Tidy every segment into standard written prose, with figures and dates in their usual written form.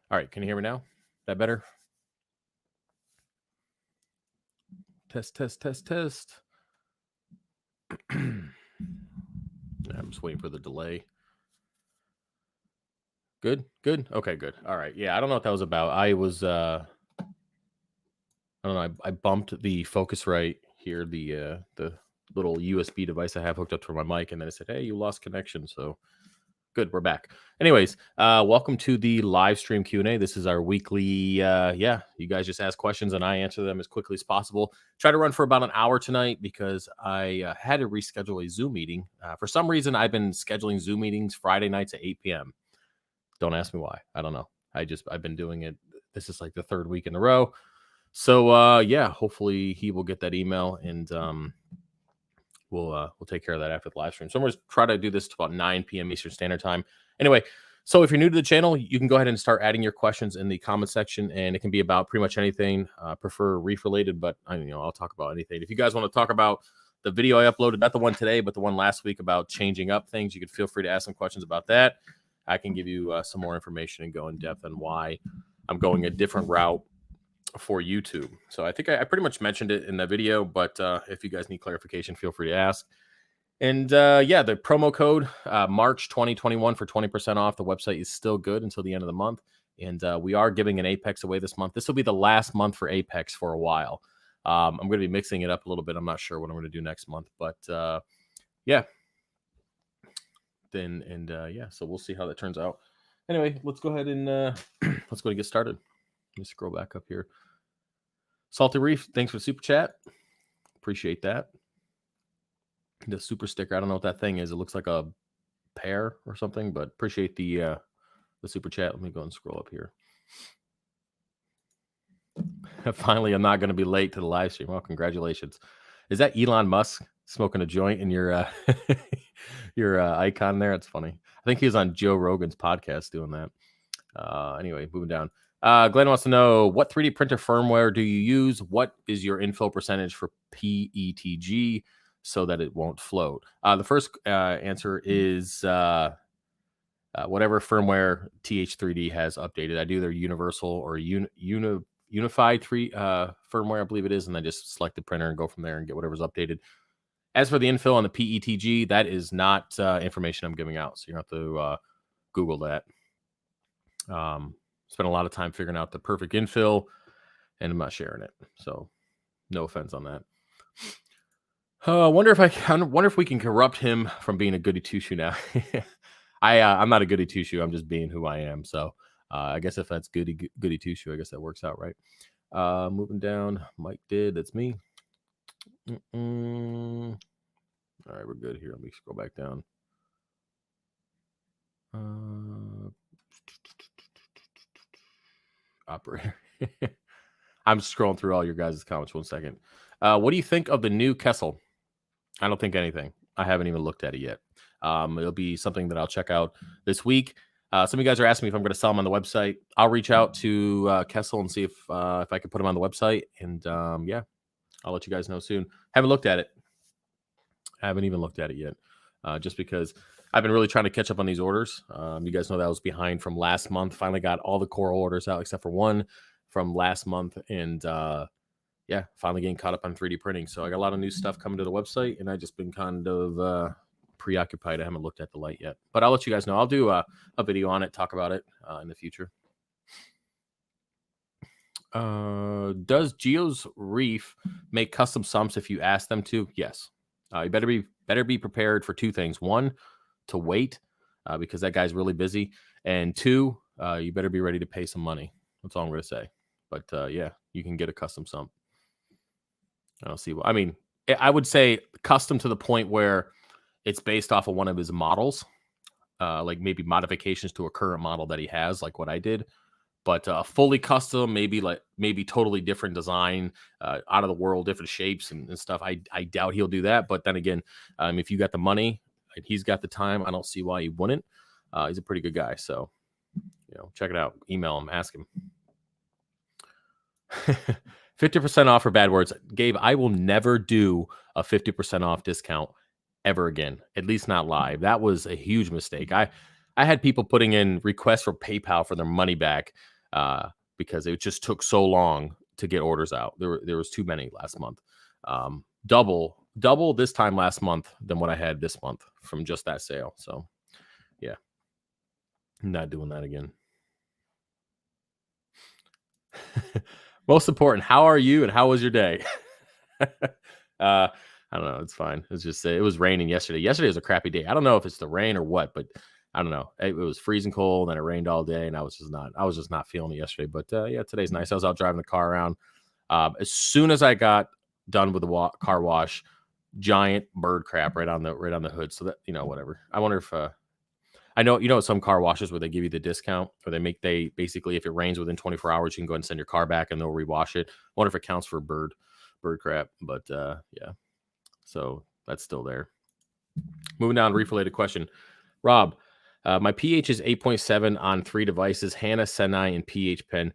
All right, can you hear me now? That better? Test, test, test, test. I'm just waiting for the delay. Good, good. Okay, good. All right. Yeah, I don't know what that was about. I was, I don't know. I bumped the Focusrite here, the little USB device I have hooked up to my mic, and then it said, "Hey, you lost connection." So good, we're back. Anyways, welcome to the live stream Q&A. This is our weekly, yeah, you guys just ask questions and I answer them as quickly as possible. Try to run for about an hour tonight because I had to reschedule a Zoom meeting. For some reason, I've been scheduling Zoom meetings Friday nights at 8 p.m. Don't ask me why. I don't know. I've been doing it. This is like the third week in a row. So yeah, hopefully he will get that email, and we'll take care of that after the live stream. So I'm going to try to do this to about 9 p.m. Eastern Standard Time. Anyway, so if you're new to the channel, you can go ahead and start adding your questions in the comment section, and it can be about pretty much anything. Prefer reef related, but I'll talk about anything. If you guys want to talk about the video I uploaded, not the one today, but the one last week about changing up things, you could feel free to ask some questions about that. I can give you some more information and go in depth on why I'm going a different route for YouTube. So I think I pretty much mentioned it in the video, but if you guys need clarification, feel free to ask. And yeah, the promo code March 2021 for 20% off. The website is still good until the end of the month. And we are giving an Apex away this month. This will be the last month for Apex for a while. I'm going to be mixing it up a little bit. I'm not sure what I'm going to do next month, but yeah. Yeah, so we'll see how that turns out. Anyway, let's go ahead and let's go and get started. Let me scroll back up here. Salty Reef, thanks for the super chat. Appreciate that. The super sticker, I don't know what that thing is. It looks like a pear or something, but appreciate the super chat. Let me go and scroll up here. Finally, I'm not going to be late to the live stream. Well, congratulations. Is that Elon Musk smoking a joint in your your icon there? It's funny. I think he was on Joe Rogan's podcast doing that. Anyway, moving down. Glenn wants to know, what 3D printer firmware do you use? What is your infill percentage for PETG so that it won't float? The first answer is whatever firmware TH3D has updated. I do their universal or unified firmware, I believe it is, and I just select the printer and go from there and get whatever's updated. As for the infill on the PETG, that is not information I'm giving out, so you have to Google that. Spent a lot of time figuring out the perfect infill, and I'm not sharing it. So, no offense on that. I wonder if we can corrupt him from being a goody two shoe now. I'm not a goody two shoe. I'm just being who I am. So, I guess if that's goody two shoe, I guess that works out right. Moving down, Mike did. That's me. All right, we're good here. Let me scroll back down. Operator. I'm scrolling through all your guys' comments. 1 second. What do you think of the new Kessel? I don't think anything. I haven't even looked at it yet. It'll be something that I'll check out this week. Some of you guys are asking me if I'm going to sell them on the website. I'll reach out to Kessel and see if I can put them on the website. And yeah, I'll let you guys know soon. Haven't looked at it. I haven't even looked at it yet. Just because I've been really trying to catch up on these orders. You guys know that I was behind from last month. Finally got all the coral orders out except for one from last month. And yeah, finally getting caught up on 3D printing. So I got a lot of new stuff coming to the website, and I've just been kind of preoccupied. I haven't looked at the light yet. But I'll let you guys know. I'll do a video on it, talk about it in the future. Does Geo's Reef make custom sumps if you ask them to? Yes. You better be prepared for two things. One, to wait because that guy's really busy, and two, you better be ready to pay some money. That's all I'm going to say. But yeah, you can get a custom sump. I don't see what I mean. I would say custom to the point where it's based off of one of his models, like maybe modifications to a current model that he has, like what I did. But fully custom, maybe totally different design, out of the world, different shapes and stuff. I doubt he'll do that. But then again, if you got the money and he's got the time, I don't see why he wouldn't. He's a pretty good guy. So, check it out. Email him, ask him. 50% off for bad words. Gabe, I will never do a 50% off discount ever again, at least not live. That was a huge mistake. I had people putting in requests for PayPal for their money back because it just took so long to get orders out. There was too many last month. Double this time last month than what I had this month from just that sale. So, yeah, I'm not doing that again. Most important, how are you and how was your day? I don't know. It's fine. It's just it was raining yesterday. Yesterday was a crappy day. I don't know if it's the rain or what, but I don't know. It was freezing cold and it rained all day, and I was just not feeling it yesterday. But yeah, today's nice. I was out driving the car around. As soon as I got done with the car wash, giant bird crap right on the hood. So that whatever. I wonder if I know, you know, some car washes where they give you the discount, or they basically, if it rains within 24 hours, you can go ahead and send your car back and they'll rewash it. Wonder if it counts for bird crap, but yeah, so that's still there. Moving down, reef related question. Rob, my pH is 8.7 on 3 devices, Hannah, Senai, and pH pen.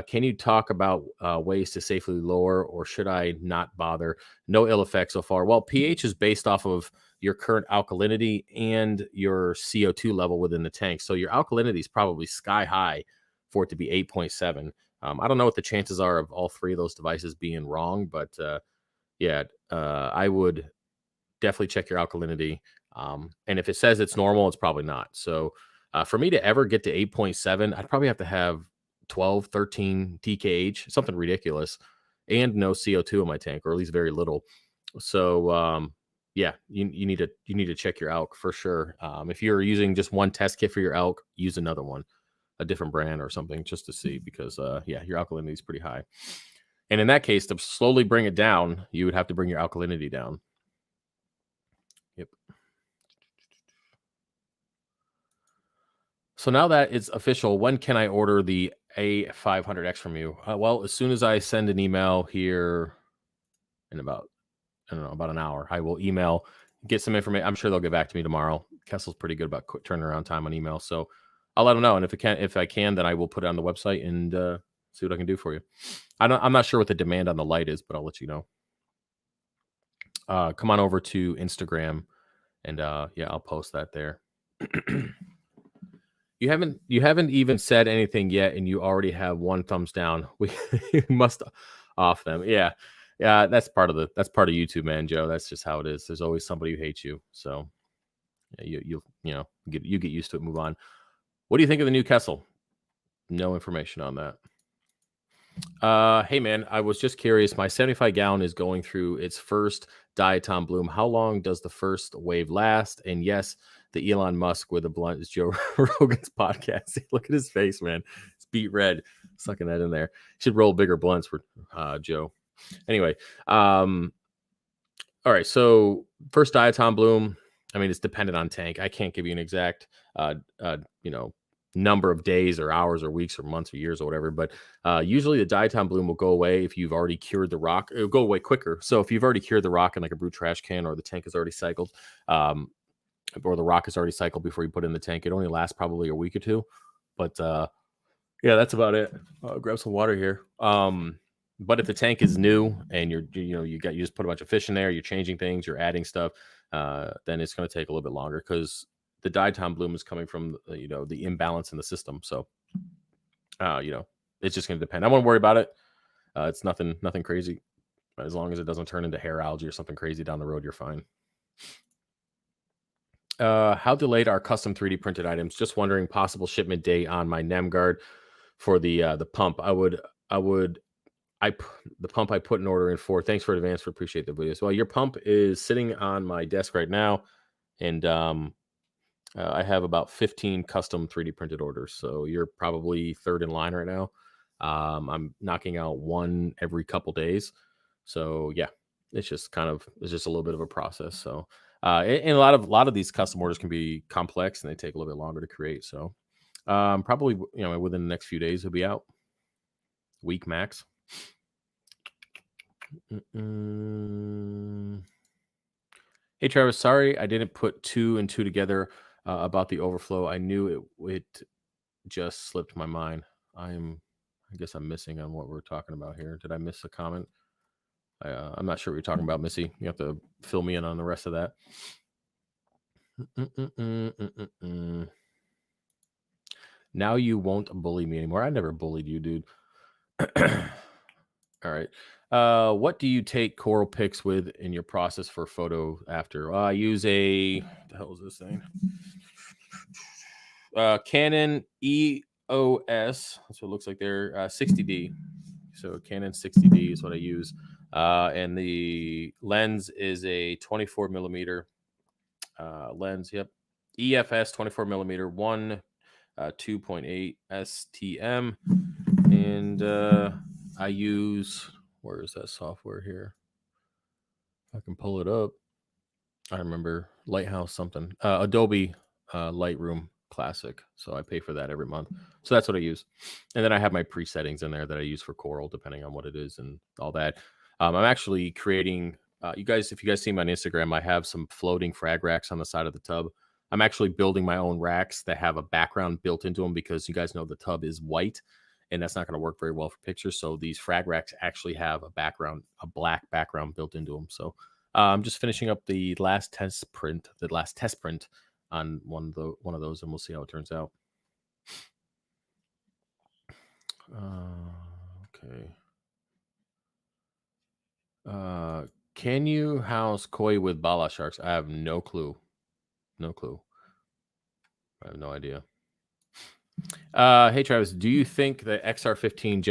Can you talk about ways to safely lower, or should I not bother? No ill effects so far. Well, pH is based off of your current alkalinity and your CO2 level within the tank. So your alkalinity is probably sky high for it to be 8.7. I don't know what the chances are of all 3 of those devices being wrong, but yeah, I would definitely check your alkalinity. And if it says it's normal, it's probably not. So for me to ever get to 8.7, I'd probably have to have 12, 13 TKH, something ridiculous, and no CO2 in my tank, or at least very little. So yeah, you need to check your alk for sure. If you're using just one test kit for your alk, use another one, a different brand or something, just to see, because yeah, your alkalinity is pretty high. And in that case, to slowly bring it down, you would have to bring your alkalinity down. Yep. So now that it's official, when can I order the A500X from you? Well, as soon as I send an email here in about, I don't know, about an hour, I will email, get some information. I'm sure they'll get back to me tomorrow. Kessel's pretty good about quick turnaround time on email. So I'll let them know. And if I can, then I will put it on the website and see what I can do for you. I'm not sure what the demand on the light is, but I'll let you know. Come on over to Instagram and yeah, I'll post that there. You haven't even said anything yet, and you already have 1 thumbs down. We must off them. Yeah, yeah. That's part of YouTube, man, Joe. That's just how it is. There's always somebody who hates you. So yeah, you know get used to it. Move on. What do you think of the new Kessel? No information on that. Hey man, I was just curious. My 75 gallon is going through its first diatom bloom. How long does the first wave last? And yes, the Elon Musk with a blunt is Joe Rogan's podcast. Look at his face, man. It's beat red. Sucking that in there. Should roll bigger blunts for Joe. Anyway, all right. So first diatom bloom. I mean, it's dependent on tank. I can't give you an exact, you know, number of days or hours or weeks or months or years or whatever. But usually the diatom bloom will go away if you've already cured the rock. It'll go away quicker. So if you've already cured the rock in like a brew trash can, or the tank is already cycled, or the rock is already cycled before you put it in the tank, it only lasts probably a week or two. But yeah, that's about it. I'll grab some water here. But if the tank is new and you just put a bunch of fish in there, you're changing things, you're adding stuff, then it's going to take a little bit longer, because the diatom bloom is coming from the imbalance in the system. So it's just going to depend. I won't worry about it. It's nothing crazy. As long as it doesn't turn into hair algae or something crazy down the road, you're fine. How delayed are custom 3D printed items? Just wondering possible shipment date on my NEM guard for the pump. The pump I put an order in for. Thanks for advance. Appreciate the videos. Well, your pump is sitting on my desk right now, and I have about 15 custom 3D printed orders. So you're probably third in line right now. I'm knocking out one every couple days. So yeah, it's just a little bit of a process. So and a lot of these custom orders can be complex, and they take a little bit longer to create. So probably within the next few days it'll be out. Week max. Hey Travis, sorry I didn't put 2 and 2 together about the overflow. I knew it just slipped my mind. I guess I'm missing on what we're talking about here. Did I miss a comment? I'm not sure what you're talking about, Missy. You have to fill me in on the rest of that. Now you won't bully me anymore. I never bullied you, dude. All right. What do you take coral pics with in your process for photo after? I use what the hell is this thing? Canon EOS. That's what it looks like there. 60D. So Canon 60D is what I use. And the lens is a 24 millimeter lens. Yep. EFS 24 millimeter 2.8 STM. And I use, where is that software here? I can pull it up. I remember Lighthouse something. Adobe Lightroom. Classic. So I pay for that every month. So that's what I use. And then I have my pre-settings in there that I use for coral, depending on what it is and all that. I'm actually creating, you guys, if you guys see my Instagram, I have some floating frag racks on the side of the tub. I'm actually building my own racks that have a background built into them because you guys know the tub is white and that's not going to work very well for pictures. So these frag racks actually have a background, a black background built into them. So I'm just finishing up the last test print on one of those, and we'll see how it turns out. Okay. Can you house koi with bala sharks? I have no clue. No clue. I have no idea. Hey Travis, do you think the XR15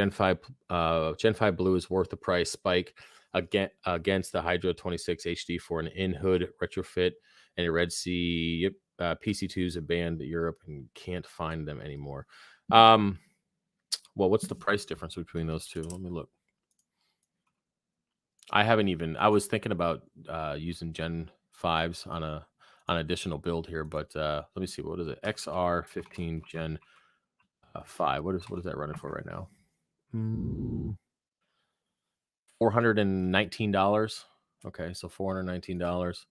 Gen 5 Blue is worth the price spike against the Hydra 26 HD for an in-hood retrofit and a Red Sea? Yep. PC2s are banned in Europe and can't find them anymore. Well, what's the price difference between those two? Let me look. I was thinking about using Gen 5s on an additional build here, but let me see. What is it? XR15 Gen 5. What is that running for right now? $419. Okay, so $419.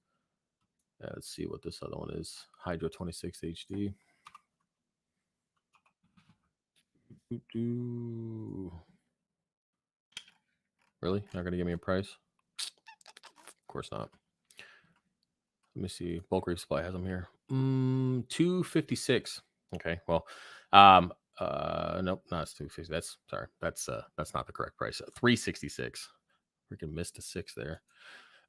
Let's see what this other one is. Hydra 26 HD. Really? Not going to give me a price? Of course not. Let me see. Bulk Reef Supply has them here. $256. Okay. Well, nope, not $250. That's not the correct price. $366. Freaking missed a 6 there.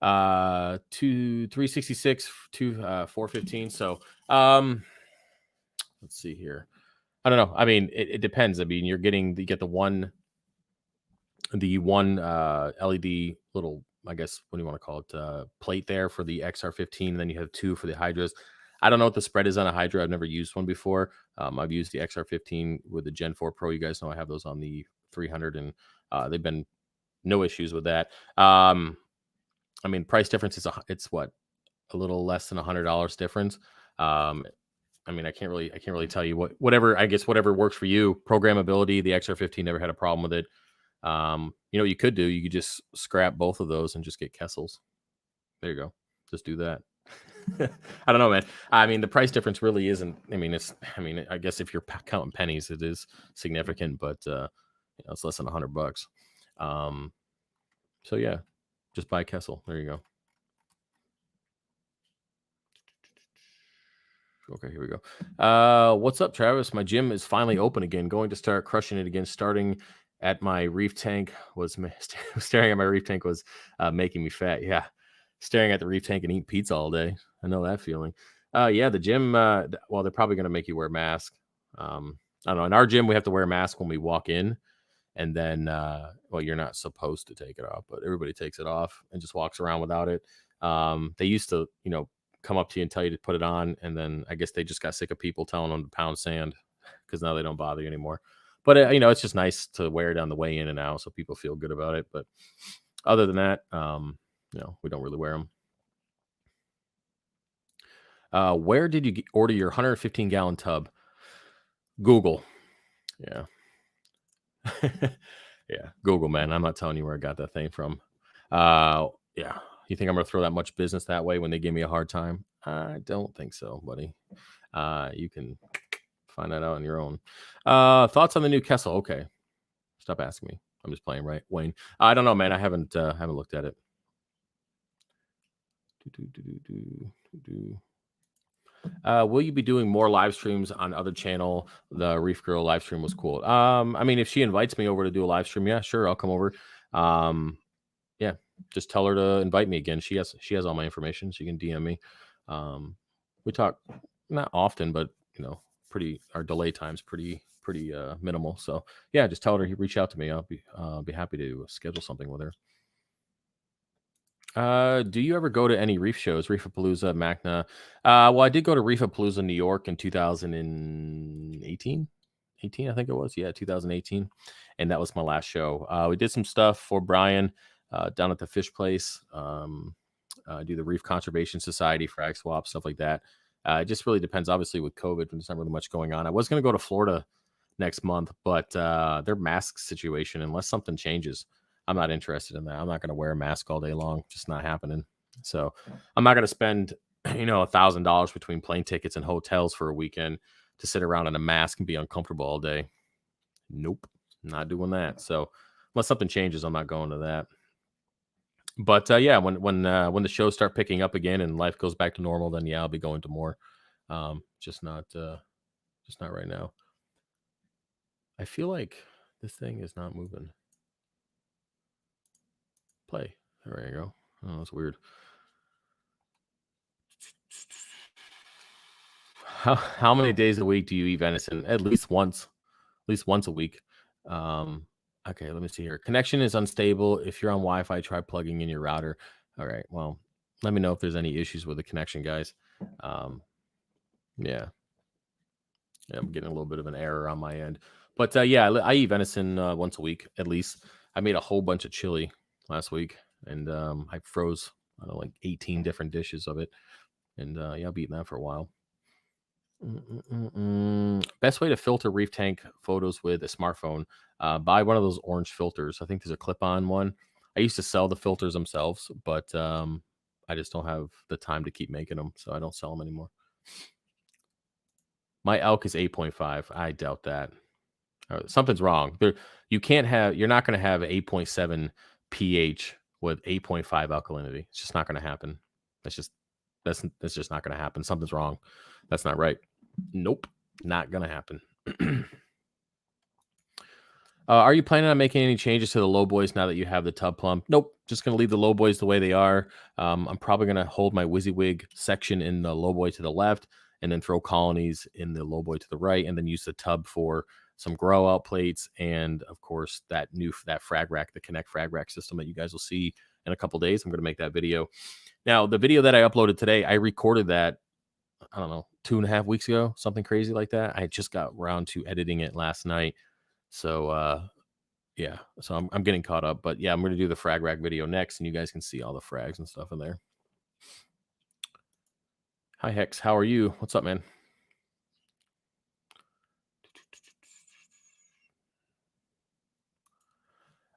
$366 to $415. So let's see here. I don't know. I mean, it depends. I mean, you get the one LED little, I guess, what do you want to call it? Plate there for the XR15, and then you have 2 for the Hydras. I don't know what the spread is on a Hydra. I've never used one before. I've used the XR15 with the Gen 4 Pro. You guys know I have those on the 300, and they've been no issues with that. I mean, price difference it's what, a little less than $100 difference. I mean, I can't really tell you whatever works for you. Programmability, the XR15 never had a problem with it. You could do, you could just scrap both of those and just get Kessels. There you go. Just do that. I don't know, man. I mean, the price difference really isn't, I guess if you're counting pennies, it is significant, but it's less than $100. So yeah, just buy Kessel. There you go. Okay, here we go. What's up, Travis? My gym is finally open again. Going to start crushing it again. Starting at my reef tank staring at my reef tank was making me fat. Yeah, staring at the reef tank and eating pizza all day. I know that feeling. Yeah, the gym. Well, they're probably going to make you wear a mask. I don't know. In our gym, we have to wear a mask when we walk in, and then well, you're not supposed to take it off, but everybody takes it off and just walks around without it. They used to, come up to you and tell you to put it on, and then I guess they just got sick of people telling them to pound sand because now they don't bother you anymore. But it's just nice to wear it on the way in and out so people feel good about it. But other than that, we don't really wear them. Where did you order your 115-gallon tub? Google. Yeah. Yeah, Google, man. I'm not telling you where I got that thing from. Yeah. You think I'm going to throw that much business that way when they give me a hard time? I don't think so, buddy. You can find that out on your own. Thoughts on the new Kessel? Okay. Stop asking me. I'm just playing, right, Wayne? I don't know, man. I haven't looked at it. Will you be doing more live streams on other channel? The Reef Girl live stream was cool. I mean, if she invites me over to do a live stream, yeah, sure, I'll come over. Yeah, just tell her to invite me again. She has all my information. She can DM me. We talk not often, but our delay time's pretty minimal. So yeah, just tell her to reach out to me. I'll be happy to schedule something with her. Do you ever go to any reef shows? Reefapalooza, Magna. Well, I did go to Reefapalooza New York in 2018. I think it was. Yeah, 2018. And that was my last show. We did some stuff for Brian down at the fish place. Do the Reef Conservation Society, frag swap, stuff like that. It just really depends. Obviously, with COVID, there's not really much going on. I was going to go to Florida next month, but their mask situation, unless something changes, I'm not interested in that. I'm not going to wear a mask all day long. Just not happening. So I'm not going to spend, $1,000 between plane tickets and hotels for a weekend to sit around in a mask and be uncomfortable all day. Nope, not doing that. So unless something changes, I'm not going to that. But yeah, when the shows start picking up again and life goes back to normal, then yeah, I'll be going to more. Just not right now. I feel like this thing is not moving. Play. There you go. Oh, that's weird. How many days a week do you eat venison? At least once a week. Okay, let me see here. Connection is unstable. If you're on Wi-Fi, try plugging in your router. All right. Well, let me know if there's any issues with the connection, guys. Yeah, I'm getting a little bit of an error on my end. But yeah, I eat venison once a week at least. I made a whole bunch of chili last week, and I froze like 18 different dishes of it. And yeah, I'll be eating that for a while. Best way to filter reef tank photos with a smartphone. Buy one of those orange filters. I think there's a clip-on one. I used to sell the filters themselves, but I just don't have the time to keep making them, so I don't sell them anymore. My elk is 8.5. I doubt that. Something's wrong. You're not going to have 8.7 pH with 8.5 alkalinity. It's just not going to happen. That's just not going to happen. Something's wrong. That's not right. Nope, not going to happen. Are you planning on making any changes to the lowboys now that you have the tub pump? Nope, just going to leave the lowboys the way they are. I'm probably going to hold my WYSIWYG section in the lowboy to the left and then throw colonies in the lowboy to the right, and then use the tub for some grow out plates, and of course that frag rack, the Connect frag rack system that you guys will see in a couple days. I'm going to make that video. Now, the video that I uploaded today, I recorded that, I don't know, 2.5 weeks ago, something crazy like that. I just got around to editing it last night. So yeah, so I'm getting caught up. But yeah, I'm going to do the frag rack video next, and you guys can see all the frags and stuff in there. Hi, Hex. How are you? What's up, man?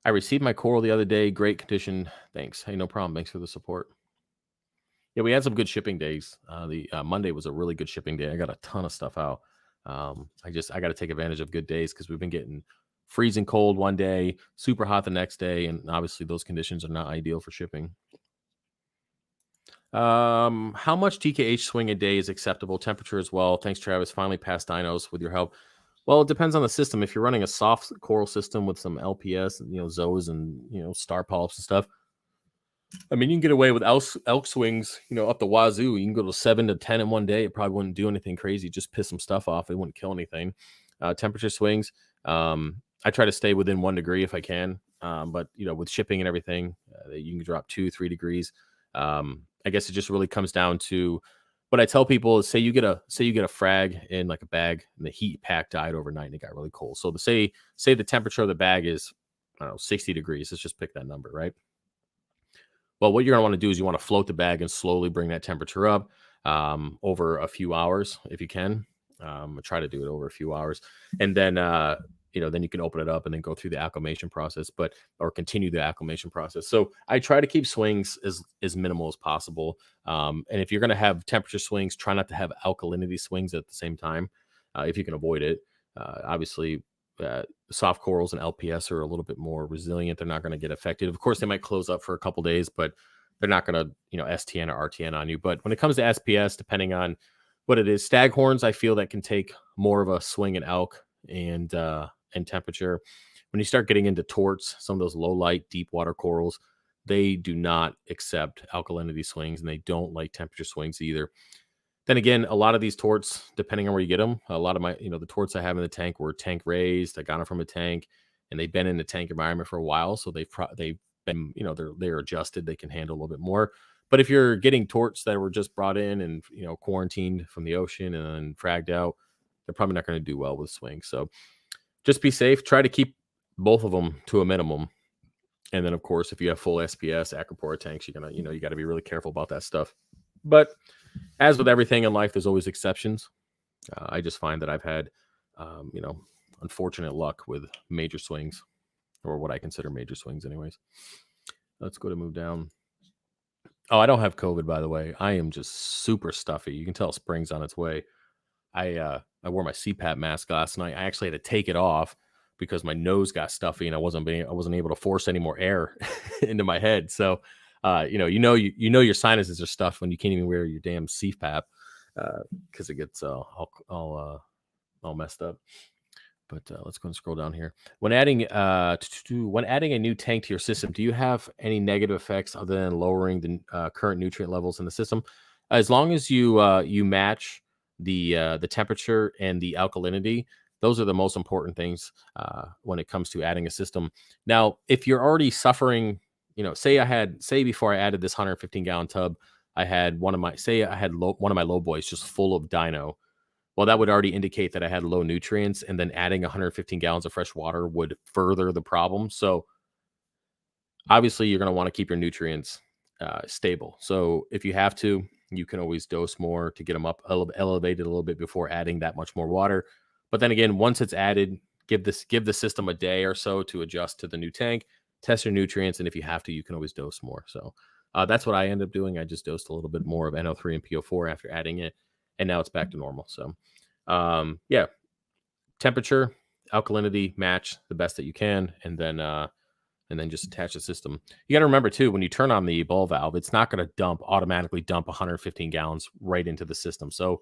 I received my coral the other day. Great condition. Thanks. Hey, no problem. Thanks for the support. Yeah, we had some good shipping days. The Monday was a really good shipping day. I got a ton of stuff out. I got to take advantage of good days because we've been getting freezing cold one day, super hot the next day, and obviously those conditions are not ideal for shipping. How much TKH swing a day is acceptable? Temperature as well. Thanks, Travis. Finally passed dinos with your help. Well, it depends on the system. If you're running a soft coral system with some LPS, zoas and star polyps and stuff, I mean, you can get away with elk swings, up the wazoo. You can go to 7 to 10 in one day. It probably wouldn't do anything crazy. Just piss some stuff off. It wouldn't kill anything. Temperature swings. I try to stay within 1 degree if I can. But with shipping and everything, you can drop 2-3 degrees. I guess it just really comes down to what I tell people is say you get a frag in like a bag and the heat pack died overnight and it got really cold. So say the temperature of the bag is, I don't know, 60 degrees. Let's just pick that number, right? Well, what you're going to want to do is you want to float the bag and slowly bring that temperature up over a few hours if you can. Try to do it over a few hours, and then then you can open it up and then go through the acclimation process, or continue the acclimation process. So I try to keep swings as minimal as possible. And if you're going to have temperature swings, try not to have alkalinity swings at the same time if you can avoid it. Obviously, soft corals and LPS are a little bit more resilient. They're not going to get affected. Of course, they might close up for a couple days, but they're not going to, STN or RTN on you. But when it comes to SPS, depending on what it is, staghorns, I feel that can take more of a swing in elk and temperature. When you start getting into torts, some of those low light, deep water corals, they do not accept alkalinity swings, and they don't like temperature swings either. Then again, a lot of these torts, depending on where you get them, a lot of my, the torts I have in the tank were tank raised. I got them from a tank, and they've been in the tank environment for a while, so they've been, they're adjusted. They can handle a little bit more. But if you're getting torts that were just brought in and quarantined from the ocean and then fragged out, they're probably not going to do well with swings. So just be safe. Try to keep both of them to a minimum. And then, of course, if you have full SPS acropora tanks, you're gonna, you got to be really careful about that stuff. But as with everything in life, there's always exceptions. I just find that I've had, unfortunate luck with major swings, or what I consider major swings, anyways. Let's go to move down. Oh, I don't have COVID, by the way. I am just super stuffy. You can tell spring's on its way. I wore my CPAP mask last night. I actually had to take it off because my nose got stuffy and I wasn't able to force any more air into my head. So, your sinuses are stuffed when you can't even wear your damn CPAP because it gets all messed up. But let's go and scroll down here. When adding a new tank to your system, do you have any negative effects other than lowering the current nutrient levels in the system? As long as you match the temperature and the alkalinity, those are the most important things when it comes to adding a system. Now, if you're already suffering, say before I added this 115-gallon tub, I had one of my lowboys just full of dino. Well, that would already indicate that I had low nutrients, and then adding 115 gallons of fresh water would further the problem. So obviously you're going to want to keep your nutrients stable. So if you have to, you can always dose more to get them up elevated a little bit before adding that much more water. But then again, once it's added, give the system a day or so to adjust to the new tank, test your nutrients, and if you have to, you can always dose more. So that's what I ended up doing. I just dosed a little bit more of NO3 and PO4 after adding it, and now it's back to normal. So temperature, alkalinity, match the best that you can, and then just attach the system. You got to remember too, when you turn on the ball valve, it's not going to automatically dump 115 gallons right into the system. So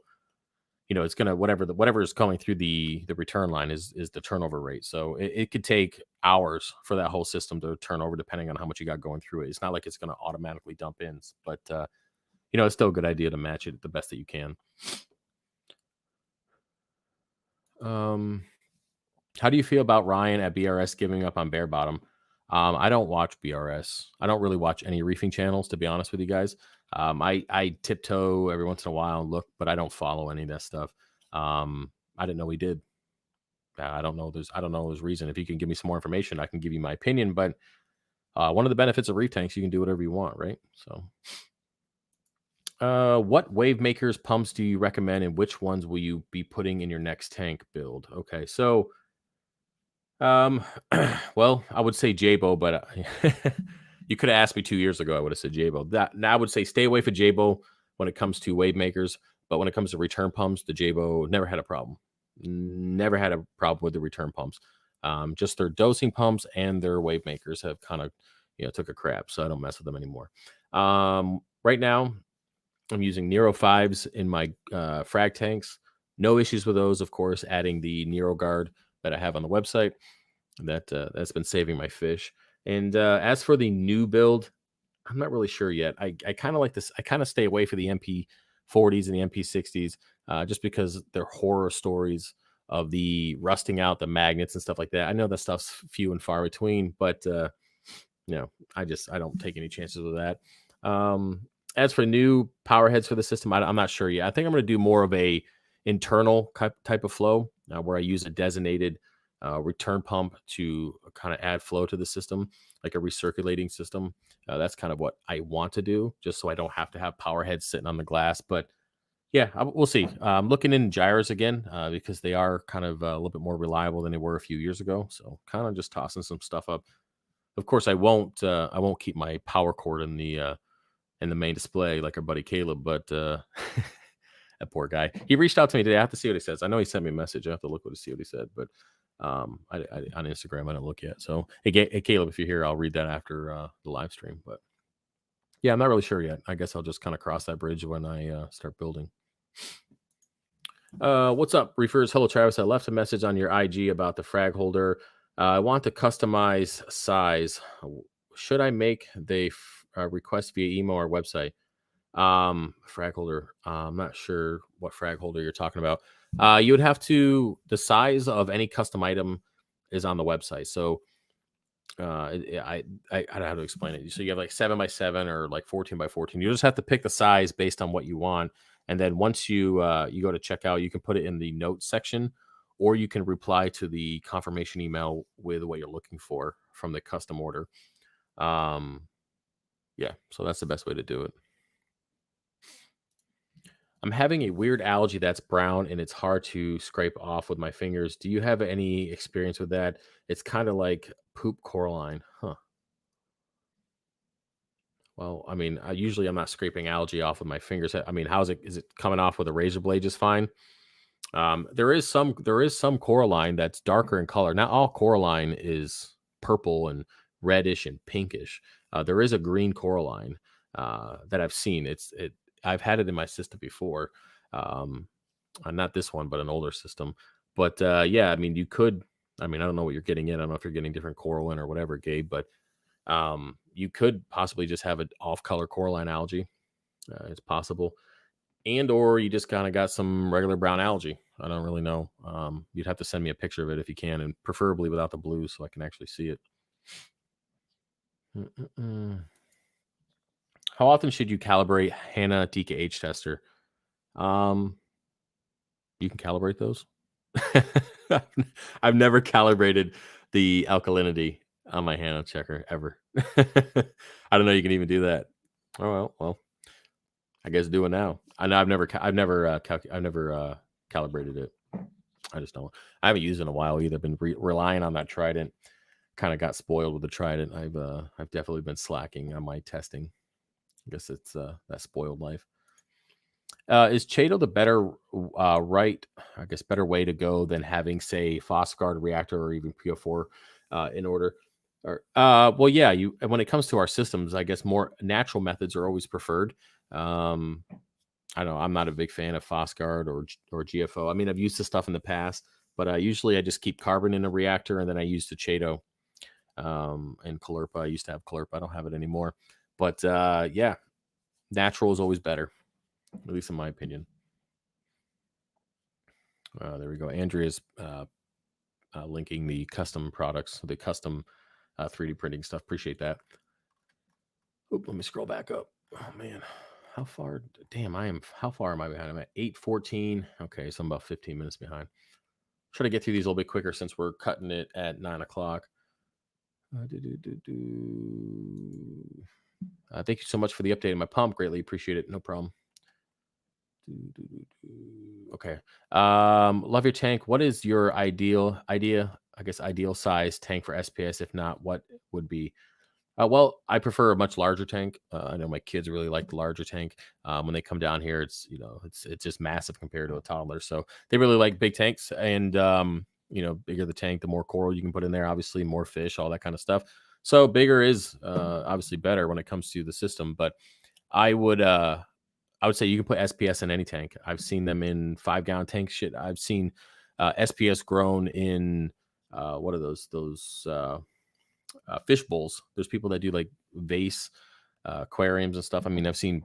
it's going to whatever is coming through the return line is the turnover rate. So it could take hours for that whole system to turn over, depending on how much you got going through it. It's not like it's going to automatically dump in, but it's still a good idea to match it the best that you can. How do you feel about Ryan at BRS giving up on bare bottom? I don't watch BRS. I don't really watch any reefing channels, to be honest with you guys. I tiptoe every once in a while and look, but I don't follow any of that stuff. I didn't know he did. I don't know. There's reason. If you can give me some more information, I can give you my opinion. But one of the benefits of reef tanks, you can do whatever you want, right? So, what WaveMaker's pumps do you recommend, and which ones will you be putting in your next tank build? Okay, so well, I would say Jabo, but you could have asked me 2 years ago. I would have said Jabo. Now I would say stay away from Jabo when it comes to WaveMakers, but when it comes to return pumps, the Jabo never had a problem. Never had a problem with the return pumps. Just their dosing pumps and their WaveMakers have kind of took a crap, so I don't mess with them anymore. Right now, I'm using Nero 5s in my frag tanks. No issues with those, of course. Adding the Nero guard that I have on the website, that's been saving my fish. And as for the new build, I'm not really sure yet. I kind of like this. I kind of stay away from the MP40s and the MP60s just because they're horror stories of the rusting out the magnets and stuff like that. I know that stuff's few and far between, but I don't take any chances with that. As for new Powerheads for the system, I'm not sure yet. I think I'm going to do more of a internal type of flow where I use a designated return pump to kind of add flow to the system, like a recirculating system. That's kind of what I want to do, just so I don't have to have Powerheads sitting on the glass. But yeah, we'll see. I'm looking in gyros again because they are kind of a little bit more reliable than they were a few years ago. So kind of just tossing some stuff up. Of course, I won't keep my power cord in the main display like our buddy Caleb, but that poor guy. He reached out to me today. I have to see what he says. I know he sent me a message. I have to look to see what he said, but I on Instagram I didn't look yet. So hey, Caleb, if you're here, I'll read that after the live stream. But yeah, I'm not really sure yet. I guess I'll just kind of cross that bridge when I start building. What's up, reefers? Hello, Travis. I left a message on your IG about the frag holder. I want to customize size. Should I make the request via email or website? Frag holder. I'm not sure what frag holder you're talking about. You would have to, the size of any custom item is on the website. So I don't know how to explain it. So you have like 7x7 or like 14x14. You just have to pick the size based on what you want. And then once you go to checkout, you can put it in the notes section, or you can reply to the confirmation email with what you're looking for from the custom order. Yeah, so that's the best way to do it. I'm having a weird algae that's brown and it's hard to scrape off with my fingers. Do you have any experience with that? It's kind of like poop coralline. Huh. Well, I mean, usually I'm not scraping algae off with my fingers. I mean, how's it? Is it coming off with a razor blade just fine? There is some coralline that's darker in color. Not all coralline is purple and reddish and pinkish. There is a green coralline that I've seen. I've had it in my system before. Um, Not this one, but an older system. But yeah, I mean, you could. I mean, I don't know what you're getting in. I don't know if you're getting different coralline or whatever, Gabe. But you could possibly just have an off-color coralline algae. It's possible, and or you just kind of got some regular brown algae. I don't really know. You'd have to send me a picture of it if you can, and preferably without the blue, so I can actually see it. Mm-mm-mm. How often should you calibrate HANA DKH tester? You can calibrate those. I've never calibrated the alkalinity on my HANA checker ever. I don't know you can even do that. Oh well, I guess do it now. I know I've never calibrated it. I just don't. I haven't used it in a while either. Been relying on that Trident. Kind of got spoiled with the Trident. I've definitely been slacking on my testing. I guess it's that spoiled life. Is Chado the better better way to go than having, say, Phosguard reactor or even PO4 in order? Or well, yeah, when it comes to our systems, I guess more natural methods are always preferred. Um, I don't know. I'm not a big fan of Phosguard or GFO. I mean, I've used the stuff in the past, but usually I just keep carbon in a reactor and then I use the Chado and Calerpa. I used to have Calerpa. I don't have it anymore. But yeah, natural is always better, at least in my opinion. There we go. Andrea's linking the custom products, the custom 3D printing stuff. Appreciate that. Oop, let me scroll back up. Oh man, how far? Damn, how far am I behind? I'm at 8:14. Okay, so I'm about 15 minutes behind. Try to get through these a little bit quicker since we're cutting it at 9 o'clock. Thank you so much for the update on my pump. Greatly appreciate it. No problem. Okay. Love your tank. What is your ideal size tank for SPS? If not, what would be? Well, I prefer a much larger tank. I know my kids really like the larger tank. When they come down here, it's just massive compared to a toddler. So they really like big tanks, and bigger the tank, the more coral you can put in there. Obviously, more fish, all that kind of stuff. So bigger is obviously better when it comes to the system. But I would say you can put SPS in any tank. I've seen them in 5-gallon tanks. Shit, I've seen SPS grown in what are those fish bowls. There's people that do like vase aquariums and stuff. I mean, I've seen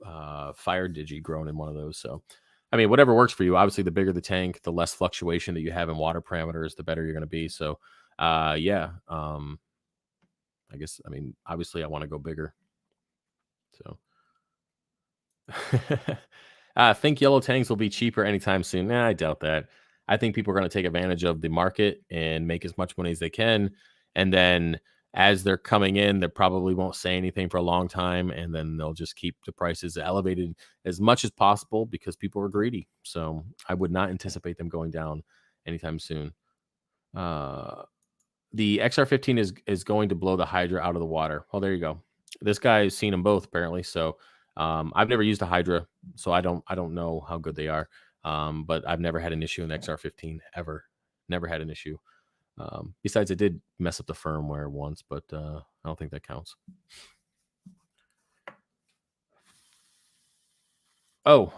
fire digi grown in one of those. So, I mean, whatever works for you. Obviously, the bigger the tank, the less fluctuation that you have in water parameters, the better you're going to be. So, yeah. I guess, I mean, obviously, I want to go bigger. So, think yellow tanks will be cheaper anytime soon. Nah, I doubt that. I think people are going to take advantage of the market and make as much money as they can. And then as they're coming in, they probably won't say anything for a long time. And then they'll just keep the prices elevated as much as possible because people are greedy. So I would not anticipate them going down anytime soon. The XR15 is going to blow the Hydra out of the water. Well, there you go. This guy has seen them both apparently. So I've never used a Hydra, so I don't know how good they are. But I've never had an issue in the XR15 ever. Never had an issue. Besides, it did mess up the firmware once, but I don't think that counts. Oh,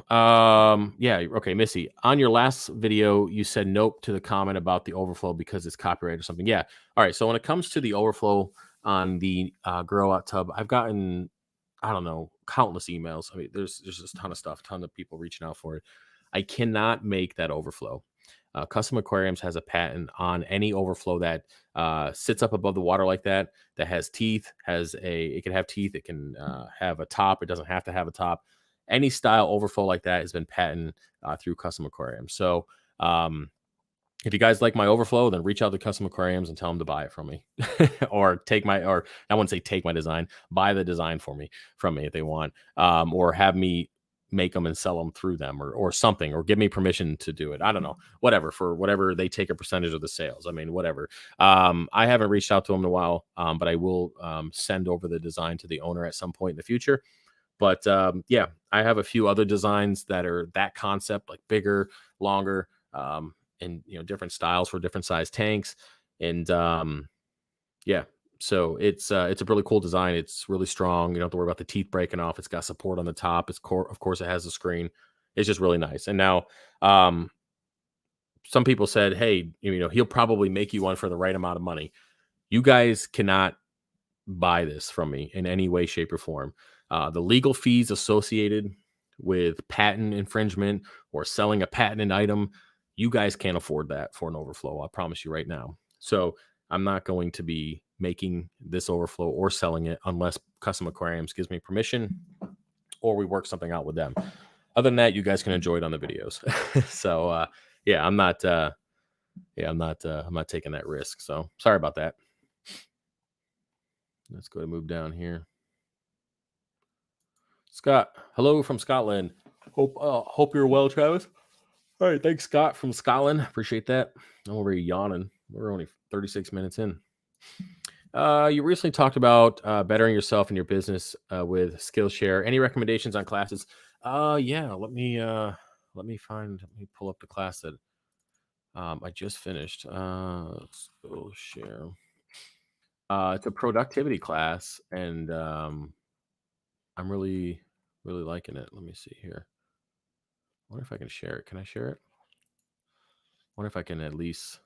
yeah, okay, Missy. On your last video, you said nope to the comment about the overflow because it's copyright or something. Yeah. All right. So when it comes to the overflow on the grow out tub, I've gotten, I don't know, countless emails. I mean, there's just a ton of stuff, ton of people reaching out for it. I cannot make that overflow. Custom Aquariums has a patent on any overflow that sits up above the water like that, that has teeth, it can have teeth, it can have a top, it doesn't have to have a top. Any style overflow like that has been patented through Custom Aquariums. So if you guys like my overflow, then reach out to Custom Aquariums and tell them to buy it from me, or I wouldn't say take my design, buy the design from me if they want, or have me make them and sell them through them or something, or give me permission to do it. I don't know, whatever, for whatever they take a percentage of the sales. I mean, whatever. I haven't reached out to them in a while, but I will send over the design to the owner at some point in the future. But yeah, I have a few other designs that are that concept, like bigger, longer, and different styles for different size tanks. And yeah, so it's a really cool design. It's really strong. You don't have to worry about the teeth breaking off. It's got support on the top. Of course, it has a screen. It's just really nice. And now, some people said, hey, he'll probably make you one for the right amount of money. You guys cannot buy this from me in any way, shape, or form. The legal fees associated with patent infringement or selling a patented item, you guys can't afford that for an overflow. I promise you right now. So I'm not going to be making this overflow or selling it unless Custom Aquariums gives me permission or we work something out with them. Other than that, you guys can enjoy it on the videos. So yeah, I'm not taking that risk. So sorry about that. Let's go ahead and move down here. Scott, hello from Scotland. Hope you're well, Travis. All right, thanks, Scott from Scotland. Appreciate that. I'm already yawning. We're only 36 minutes in. You recently talked about bettering yourself in your business with Skillshare. Any recommendations on classes? Yeah. Let me pull up the class that I just finished. Skillshare. It's a productivity class, and I'm really liking it. Let me see here. I wonder if I can share it. Can I share it? I wonder if I can at least.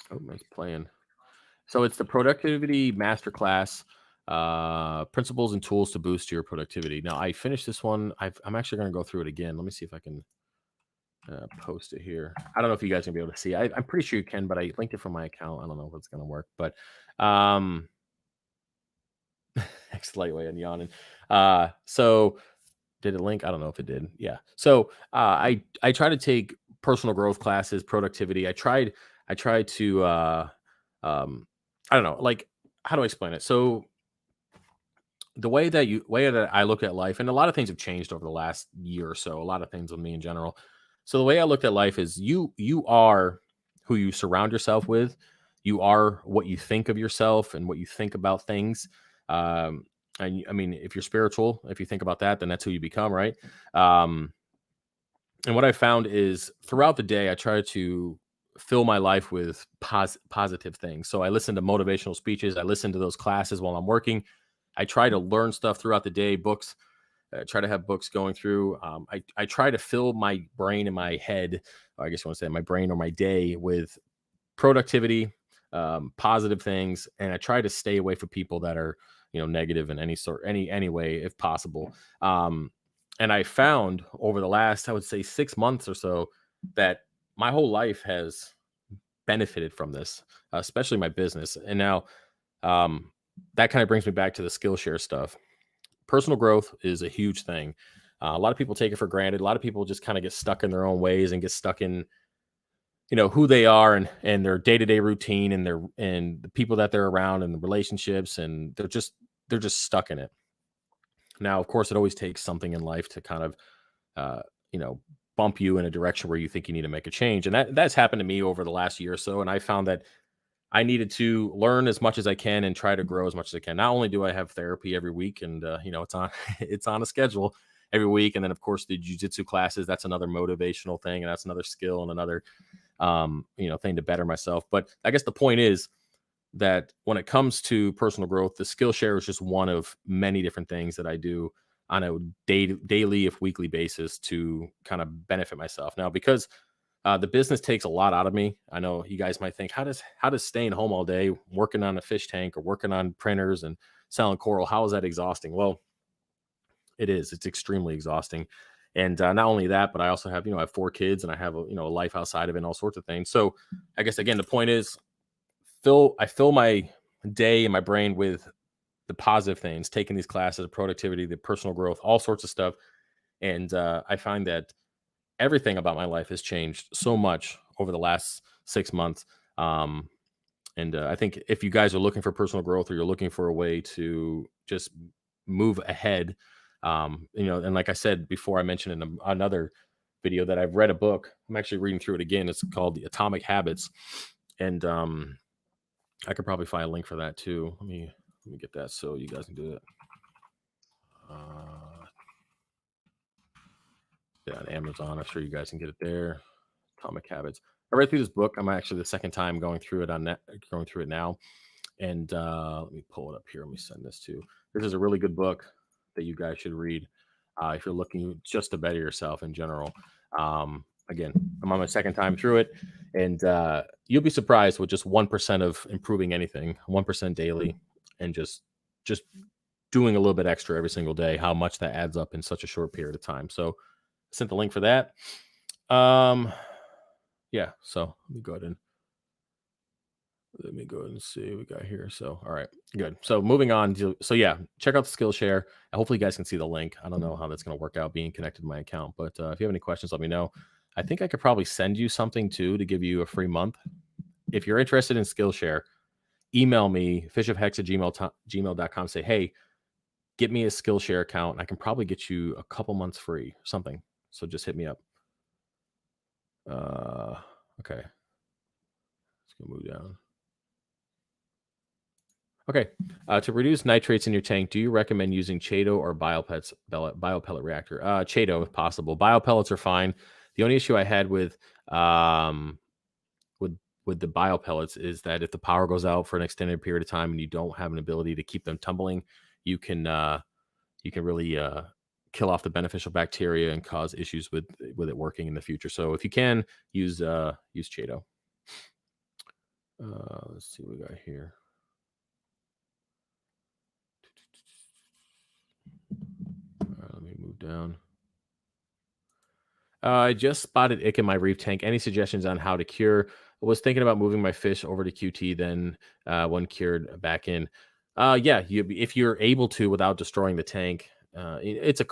Oh, it's playing. So it's the productivity masterclass, principles and tools to boost your productivity. Now I finished this one. I'm actually going to go through it again. Let me see if I can post it here. I don't know if you guys can be able to see. I'm pretty sure you can, but I linked it from my account. I don't know if it's going to work, but next lightweight and yawning. So did it link? I don't know if it did. Yeah. So I try to take personal growth classes, productivity. I tried to I don't know, like, how do I explain it? So the way that I look at life, and a lot of things have changed over the last year or so, a lot of things with me in general. So the way I looked at life is you are who you surround yourself with. You are what you think of yourself and what you think about things. And I mean, if you're spiritual, if you think about that, then that's who you become, right? And what I found is throughout the day, I try to fill my life with positive things. So I listen to motivational speeches. I listen to those classes while I'm working. I try to learn stuff throughout the day, books. Try to have books going through. I try to fill my brain and my head, I guess you want to say my brain or my day, with productivity, positive things. And I try to stay away from people that are, negative in any way, if possible. And I found over the last, I would say 6 months or so, that my whole life has benefited from this, especially my business. And now that kind of brings me back to the Skillshare stuff. Personal growth is a huge thing. A lot of people take it for granted. A lot of people just kind of get stuck in their own ways and get stuck in, who they are and their day-to-day routine and the people that they're around and the relationships, and they're just stuck in it. Now, of course, it always takes something in life to kind of, bump you in a direction where you think you need to make a change. And that's happened to me over the last year or so. And I found that I needed to learn as much as I can and try to grow as much as I can. Not only do I have therapy every week, and it's on it's on a schedule every week, and then of course the jiu-jitsu classes, that's another motivational thing, and that's another skill and another thing to better myself. But I guess the point is that when it comes to personal growth, the Skillshare is just one of many different things that I do on a daily, if weekly basis to kind of benefit myself. Now, because the business takes a lot out of me. I know you guys might think, how does staying home all day, working on a fish tank or working on printers and selling coral, how is that exhausting? Well, it is. It's extremely exhausting. And not only that, but I also have, I have 4 kids and I have a life outside of it and all sorts of things. So I guess, again, the point is I fill my day and my brain with the positive things, taking these classes, productivity, the personal growth, all sorts of stuff. And I find that everything about my life has changed so much over the last 6 months. And I think if you guys are looking for personal growth, or you're looking for a way to just move ahead, And like I said before, I mentioned in another video that I've read a book. I'm actually reading through it again. It's called The Atomic Habits, and I could probably find a link for that too. Let me get that so you guys can do it. Yeah, on Amazon. I'm sure you guys can get it there. Atomic Habits. I read through this book. I'm actually the second time going through it now. And let me pull it up here. Let me send this to. This is a really good book that you guys should read if you're looking just to better yourself in general. Again, I'm on my second time through it, and you'll be surprised with just 1% of improving anything, 1% daily, and just doing a little bit extra every single day, how much that adds up in such a short period of time. So I sent the link for that. Yeah, so let me go ahead and see what we got here. So, all right, good. So moving on so yeah, check out the Skillshare. Hopefully you guys can see the link. I don't know how that's going to work out being connected to my account, but if you have any questions, let me know. I think I could probably send you something too to give you a free month. If you're interested in Skillshare, email me, fishofhex@gmail.com. Say, hey, get me a Skillshare account, and I can probably get you a couple months free, something. So just hit me up. Okay. Let's go move down. Okay. To reduce nitrates in your tank, do you recommend using Chado or biopellet reactor? Chado, if possible. Biopellets are fine. The only issue I had with the biopellets is that if the power goes out for an extended period of time and you don't have an ability to keep them tumbling, you can really kill off the beneficial bacteria and cause issues with it working in the future. So if you can, use Chado. Let's see what we got here. Let me move down. I just spotted ick in my reef tank. Any suggestions on how to cure? I was thinking about moving my fish over to QT, then when cured, back in. Yeah, if you're able to without destroying the tank, it's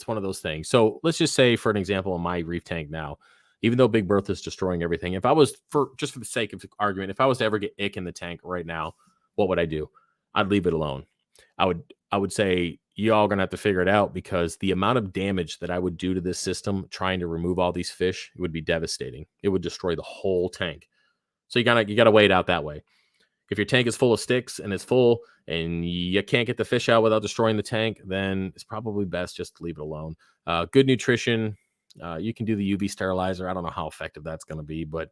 one of those things. So let's just say, for an example, in my reef tank now, even though Big Bertha is destroying everything, if I was for the sake of argument, if I was to ever get ick in the tank right now, what would I do? I'd leave it alone. I would say y'all gonna have to figure it out, because the amount of damage that I would do to this system trying to remove all these fish, it would be devastating. It would destroy the whole tank. So you gotta weigh it out that way. If your tank is full of sticks and it's full and you can't get the fish out without destroying the tank, then it's probably best just to leave it alone. Good nutrition. You can do the UV sterilizer. I don't know how effective that's going to be, but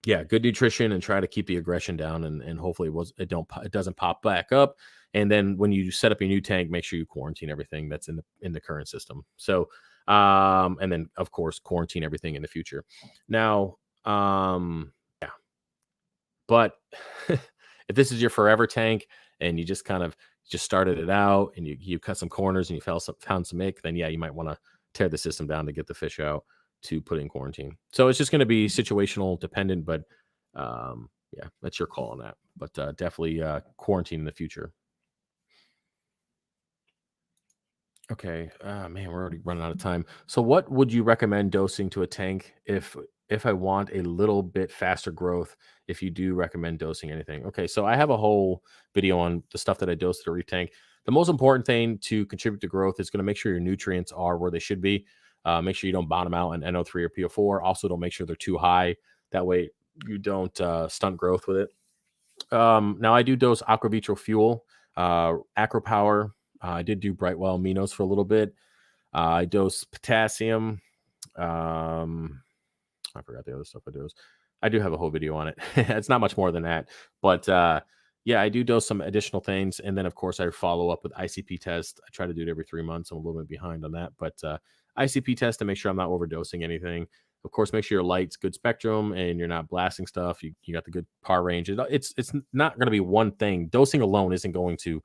yeah, good nutrition, and try to keep the aggression down, and hopefully it doesn't pop back up. And then when you set up your new tank, make sure you quarantine everything that's in the current system. So, and then of course quarantine everything in the future. Now, yeah, but if this is your forever tank and you just kind of just started it out and you cut some corners and you found some ick, then yeah, you might want to tear the system down to get the fish out to put in quarantine. So it's just going to be situational dependent, but yeah, that's your call on that. But definitely quarantine in the future. Okay, man, we're already running out of time. So what would you recommend dosing to a tank if I want a little bit faster growth? If you do recommend dosing anything. Okay, so I have a whole video on the stuff that I dose to the reef tank. The most important thing to contribute to growth is going to make sure your nutrients are where they should be. Make sure you don't bottom out in NO3 or PO4. Also, don't make sure they're too high. That way you don't stunt growth with it. Now I do dose aquavitro fuel, AcroPower. I did do Brightwell aminos for a little bit. I dose potassium. I forgot the other stuff I dose. I do have a whole video on it. It's not much more than that, but yeah, I do dose some additional things, and then of course I follow up with ICP test. I try to do it every 3 months. I'm a little bit behind on that, but ICP test to make sure I'm not overdosing anything. Of course, make sure your light's good spectrum and you're not blasting stuff. You got the good par range. It's not going to be one thing. Dosing alone isn't going to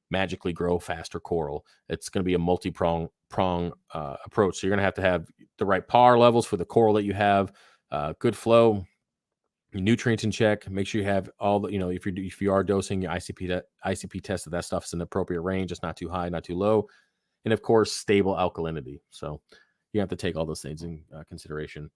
magically grow faster coral. It's going to be a multi-prong approach. So you're going to have the right par levels for the coral that you have, good flow, nutrients in check. Make sure you have all the, if you are dosing your ICP test, that stuff's in the appropriate range. It's not too high, not too low. And of course, stable alkalinity. So you have to take all those things in consideration.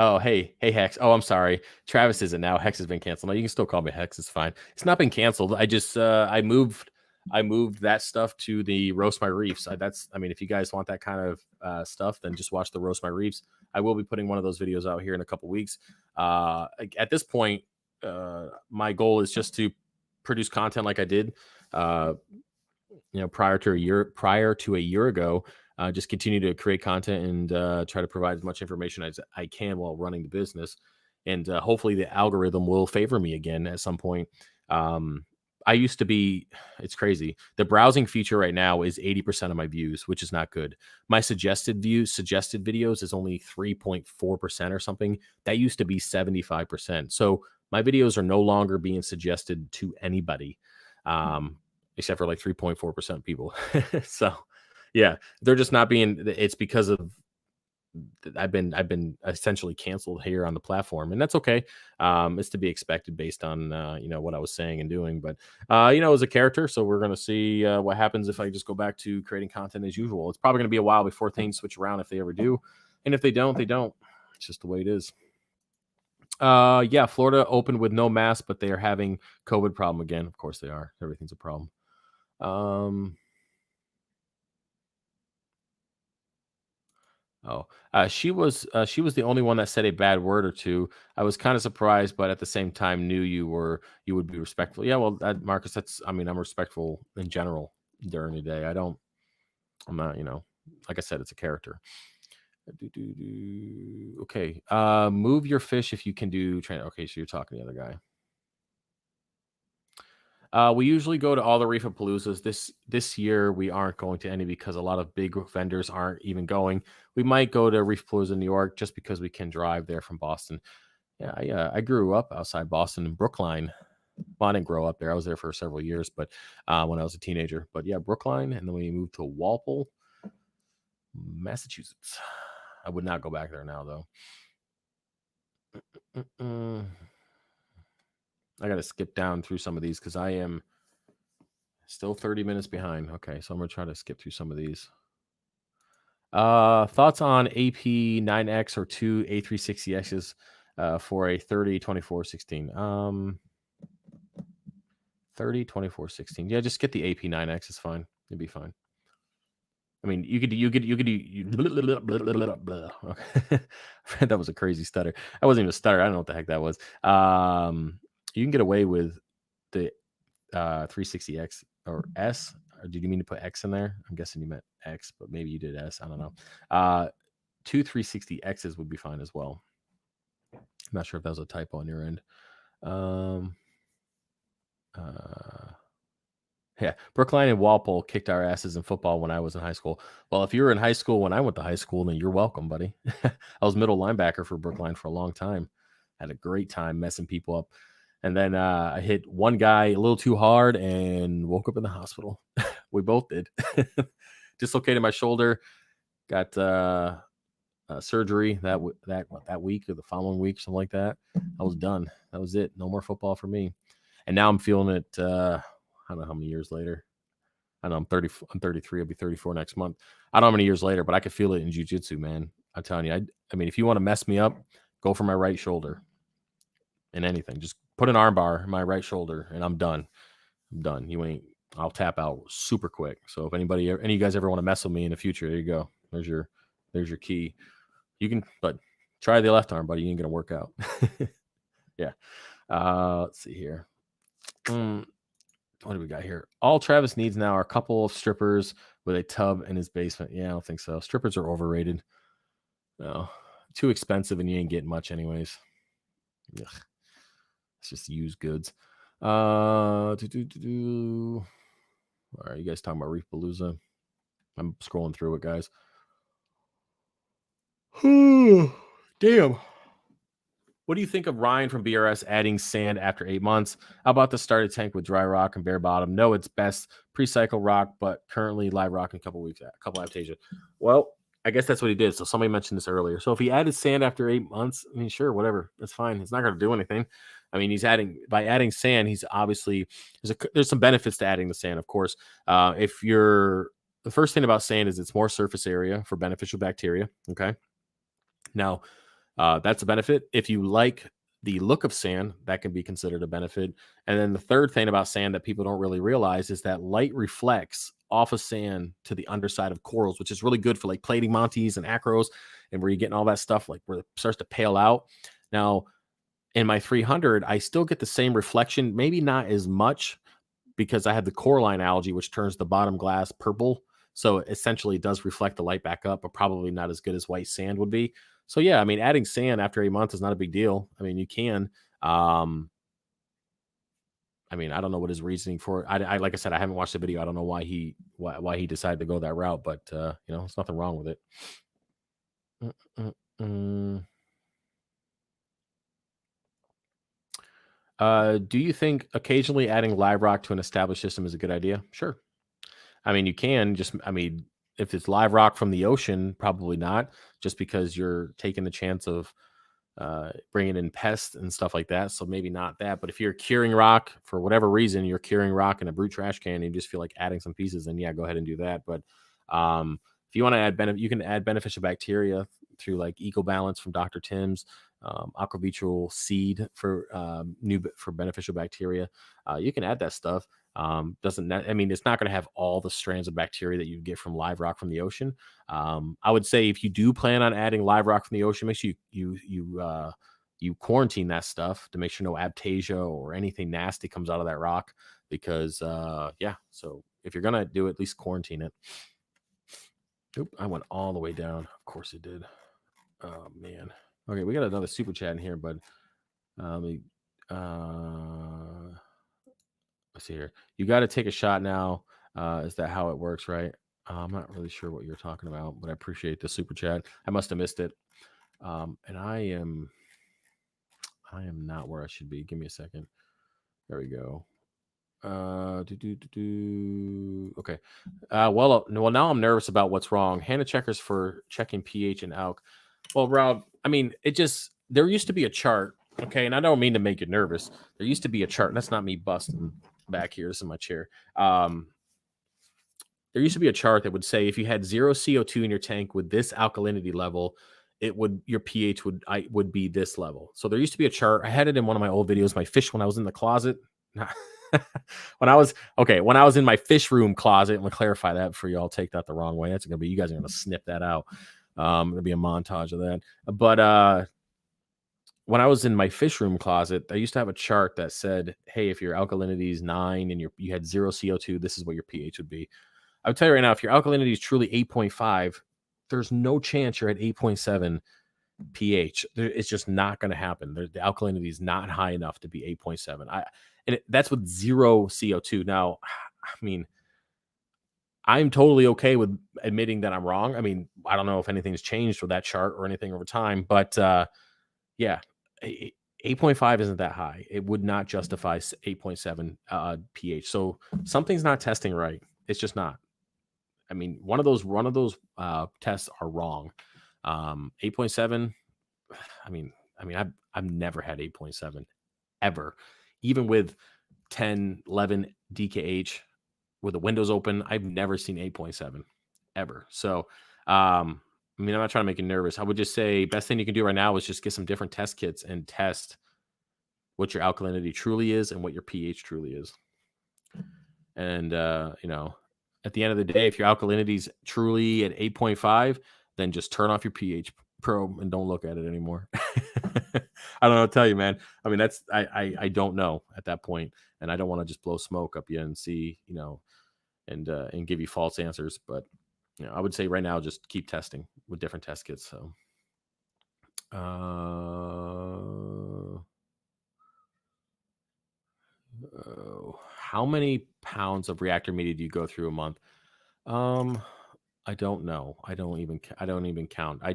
Oh, hey, Hex. Oh, I'm sorry. Travis isn't now. Hex has been canceled. No, you can still call me Hex. It's fine. It's not been canceled. I just I moved that stuff to the Roast My Reefs. I mean, if you guys want that kind of stuff, then just watch the Roast My Reefs. I will be putting one of those videos out here in a couple weeks. At this point, my goal is just to produce content like I did, prior to a year ago. Just continue to create content and try to provide as much information as I can while running the business. And hopefully the algorithm will favor me again at some point. I used to be, it's crazy. The browsing feature right now is 80% of my views, which is not good. My suggested videos is only 3.4% or something. That used to be 75%. So my videos are no longer being suggested to anybody, except for like 3.4% people. So yeah, they're just not being. It's because of I've been essentially canceled here on the platform, and that's okay. It's to be expected based on what I was saying and doing. But as a character, so we're gonna see what happens if I just go back to creating content as usual. It's probably gonna be a while before things switch around if they ever do, and if they don't, they don't. It's just the way it is. Yeah, Florida opened with no mask, but they are having COVID problem again. Of course they are. Everything's a problem. She was the only one that said a bad word or two. I was kind of surprised, but at the same time knew you would be respectful. Yeah, well, Marcus, I'm respectful in general during the day. I'm not, like I said, it's a character. Okay. Move your fish if you can do train. Okay, so you're talking to the other guy. We usually go to all the Reefapaloozas. This year we aren't going to any because a lot of big vendors aren't even going. We might go to Reefapalooza in New York just because we can drive there from Boston. Yeah, I grew up outside Boston in Brookline. Well, I didn't grow up there. I was there for several years, but when I was a teenager. But yeah, Brookline, and then we moved to Walpole, Massachusetts. I would not go back there now, though. I got to skip down through some of these because I am still 30 minutes behind. Okay, so I'm going to try to skip through some of these. Thoughts on AP9X or two A360Xs for a 30-24-16? 30-24-16. Yeah, just get the AP9X. It's fine. It'd be fine. I mean, you could okay. That was a crazy stutter. I wasn't even a stutter. I don't know what the heck that was. You can get away with the 360X or S. Or did you mean to put X in there? I'm guessing you meant X, but maybe you did S. I don't know. Two 360Xs would be fine as well. I'm not sure if that was a typo on your end. Yeah, Brookline and Walpole kicked our asses in football when I was in high school. Well, if you were in high school when I went to high school, then you're welcome, buddy. I was middle linebacker for Brookline for a long time. Had a great time messing people up. And then I hit one guy a little too hard and woke up in the hospital. We both did. Dislocated my shoulder. Got surgery that week or the following week, something like that. I was done. That was it. No more football for me. And now I'm feeling it. I don't know how many years later. I know I'm 33. I'll be 34 next month. I don't know how many years later, but I could feel it in jiu-jitsu, man. I'm telling you. I mean, if you want to mess me up, go for my right shoulder. In anything, just put an arm bar in my right shoulder, and I'm done. I'll tap out super quick. So if any of you guys ever want to mess with me in the future, there you go. There's your key. You can, but try the left arm, buddy. You ain't gonna work out. Yeah. Let's see here. What do we got here? All Travis needs now are a couple of strippers with a tub in his basement. Yeah, I don't think so. Strippers are overrated. No, too expensive, and you ain't getting much anyways. Ugh. It's just used goods. All right, you guys talking about Reefapalooza? I'm scrolling through it, guys. Damn. What do you think of Ryan from BRS adding sand after 8 months? How about the starter tank with dry rock and bare bottom? No, it's best pre-cycle rock, but currently live rock in a couple Aptasia. Well, I guess that's what he did. So somebody mentioned this earlier. So if he added sand after 8 months, I mean, sure, whatever. That's fine. It's not going to do anything. I mean, by adding sand, he's obviously there's some benefits to adding the sand, of course. The first thing about sand is it's more surface area for beneficial bacteria. Okay. Now, That's a benefit. If you like the look of sand, that can be considered a benefit. And then the third thing about sand that people don't really realize is that light reflects off of sand to the underside of corals, which is really good for like plating montes and acros, and where you're getting all that stuff like where it starts to pale out. Now, in my 300, I still get the same reflection, maybe not as much because I have the coralline algae, which turns the bottom glass purple. So essentially it does reflect the light back up, but probably not as good as white sand would be. So yeah, I mean, adding sand after a month is not a big deal. I mean, you can. I mean, I don't know what his reasoning for it. I like I said, I haven't watched the video. I don't know why he decided to go that route, but you know, there's nothing wrong with it. Do you think occasionally adding live rock to an established system is a good idea? Sure. I mean, you can just, I mean, if it's live rock from the ocean, probably not, just because you're taking the chance of bringing in pests and stuff like that. So maybe not that. But if you're curing rock for whatever reason, you're curing rock in a brute trash can and you just feel like adding some pieces, then yeah, go ahead and do that. But if you want to add you can add beneficial bacteria through like EcoBalance from Dr. Tim's, aquavitral seed for for beneficial bacteria. You can add that stuff. I mean, it's not going to have all the strands of bacteria that you get from live rock from the ocean. I would say if you do plan on adding live rock from the ocean, make sure you quarantine that stuff to make sure no aptasia or anything nasty comes out of that rock. Because yeah, so if you're gonna do it, at least quarantine it. Oop, I went all the way down. Of course it did. Oh man. Okay, we got another super chat in here, but let's see here. You got to take a shot now. Is that how it works, right? I'm not really sure what you're talking about, but I appreciate the super chat. I must have missed it. And I am not where I should be. Give me a second. There we go. Okay. Well, now I'm nervous about what's wrong. Hannah checkers for checking pH and alk. Well, Rob, I mean, there used to be a chart. Okay, and I don't mean to make you nervous. There used to be a chart. And that's not me busting back here. This is my chair. There used to be a chart that would say if you had 0 CO2 in your tank with this alkalinity level, your pH would be this level. So there used to be a chart. I had it in one of my old videos. My fish when I was in the closet. when I was in my fish room closet. I'm gonna clarify that for y'all. Take that the wrong way. That's gonna be, you guys are gonna snip that out. There'll be a montage of that. But when I was in my fish room closet, I used to have a chart that said, hey, if your alkalinity is 9 and you had 0 CO2, this is what your pH would be. I would tell you right now, if your alkalinity is truly 8.5, there's no chance you're at 8.7 pH. It's just not going to happen. The alkalinity is not high enough to be 8.7. That's with 0 CO2. Now, I mean, I'm totally okay with admitting that I'm wrong. I mean, I don't know if anything's changed with that chart or anything over time, but yeah, 8.5 isn't that high. It would not justify 8.7 pH. So something's not testing right. It's just not. I mean, one of those tests are wrong. 8.7. I mean, I've never had 8.7 ever, even with 10, 11 DKH with the windows open. I've never seen 8.7 ever. So, I mean, I'm not trying to make you nervous. I would just say best thing you can do right now is just get some different test kits and test what your alkalinity truly is and what your pH truly is. And, you know, at the end of the day, if your alkalinity is truly at 8.5, then just turn off your pH probe and don't look at it anymore. I don't know what to tell you, man. I mean, I don't know at that point, and I don't want to just blow smoke up you and see, you know, and give you false answers. But, you know, I would say right now, just keep testing with different test kits. So, how many pounds of reactor media do you go through a month? I don't know. I don't even count. I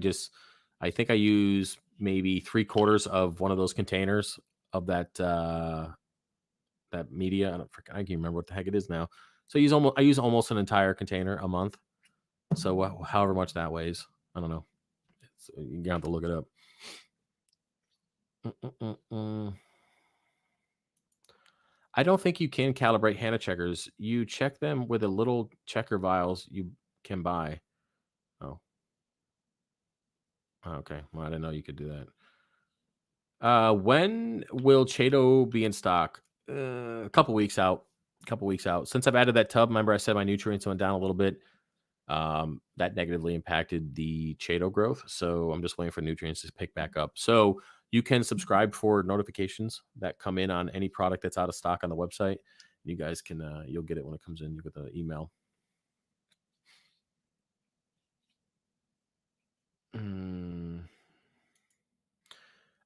think I use maybe 3/4 of one of those containers of that that media. I can't remember what the heck it is now. So I use almost an entire container a month. So however much that weighs, I don't know. You have to look it up. I don't think you can calibrate Hannah checkers. You check them with a little checker vials you can buy. Oh. Okay, well, I didn't know you could do that. When will Chado be in stock? A couple weeks out. Couple weeks out. Since I've added that tub, remember I said my nutrients went down a little bit. That negatively impacted the Chado growth. So I'm just waiting for nutrients to pick back up. So you can subscribe for notifications that come in on any product that's out of stock on the website. You guys can, you'll get it when it comes in. You get the email.